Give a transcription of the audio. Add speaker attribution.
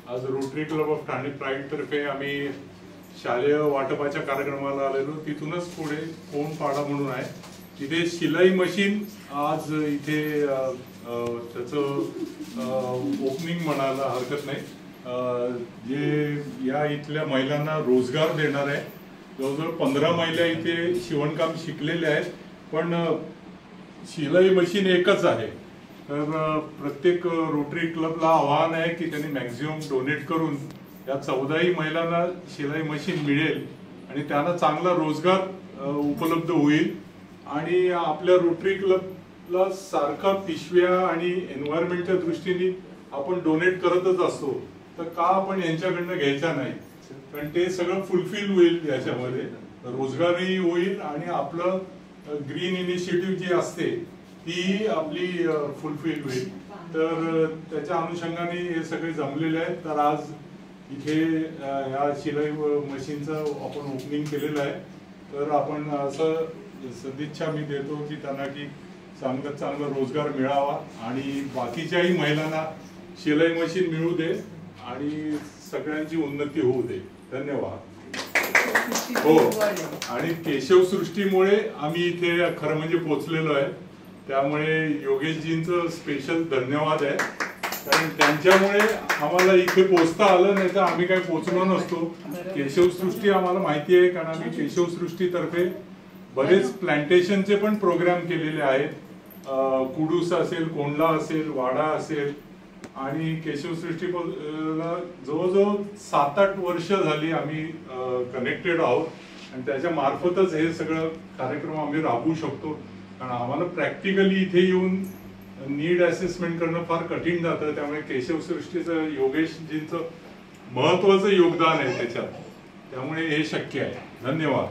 Speaker 1: आज rotary club of Thane pride तर्फे आम्ही शालेय वाटपाच्या कार्यक्रमाला आलेलो. तिथूनच पुढे कोणपाडा म्हणून आहे, तिथे शिलाई मशीन आज इथे त्याचं ओपनिंग म्हणायला हरकत नाही, जे या इथल्या महिलांना रोजगार देणार आहे. जवळजवळ 15 महिला इथे शिवणकाम शिकलेल्या आहेत, पण शिलाई मशीन एकच आहे. तर प्रत्येक रोटरी क्लबला आव्हान आहे की त्यांनी मॅक्झिमम डोनेट करून या 14ही महिलांना शिलाई मशीन मिळेल आणि त्यांना चांगला रोजगार उपलब्ध होईल. आणि आपल्या रोटरी क्लबला सारखा पिशव्या आणि एन्व्हायरमेंटच्या दृष्टीने आपण डोनेट करतच असतो, तर का आपण यांच्याकडनं घ्यायचा नाही? कारण ते सगळं फुलफिल होईल, याच्यामध्ये रोजगारही होईल आणि आपलं ग्रीन इनिशिएटिव्ह जी असते ती आपली फुलफिल होईल. तर त्याच्या अनुषंगाने हे सगळे जमलेले आहेत. तर आज इथे या शिलाई मशीनचं आपण ओपनिंग केलेलं आहे. तर आपण असं सदिच्छा मी देतो की त्यांना की चांगला रोजगार मिळावा आणि बाकीच्याही महिलांना शिलाई मशीन मिळू दे आणि सगळ्यांची उन्नती होऊ दे. धन्यवाद. हो, आणि केशव सृष्टीमुळे आम्ही इथे खरं म्हणजे पोचलेलो आहे. त्यामुळे योगेशजींचं स्पेशल धन्यवाद आहे, कारण त्यांच्यामुळे आम्हाला इथे पोचता आलं, नाही तर आम्ही काही पोचलो नसतो. केशव सृष्टी आम्हाला माहिती आहे, कारण आम्ही केशव सृष्टीतर्फे बरेच प्लांटेशनचे पण प्रोग्राम केलेले आहेत. कुडूस असेल, कोंडला असेल, वाडा असेल, आणि केशव सृष्टीला जवळजवळ 7-8 वर्ष झाली आम्ही कनेक्टेड आहोत आणि त्याच्या मार्फतच हे सगळं कार्यक्रम आम्ही राबवू शकतो. कारण आम्हाला प्रॅक्टिकली इथे येऊन नीड असेसमेंट करणं फार कठीण जातं. त्यामुळे केशव सृष्टीचं योगेशजींचं महत्वाचं योगदान आहे त्याच्यात, त्यामुळे हे शक्य आहे. धन्यवाद.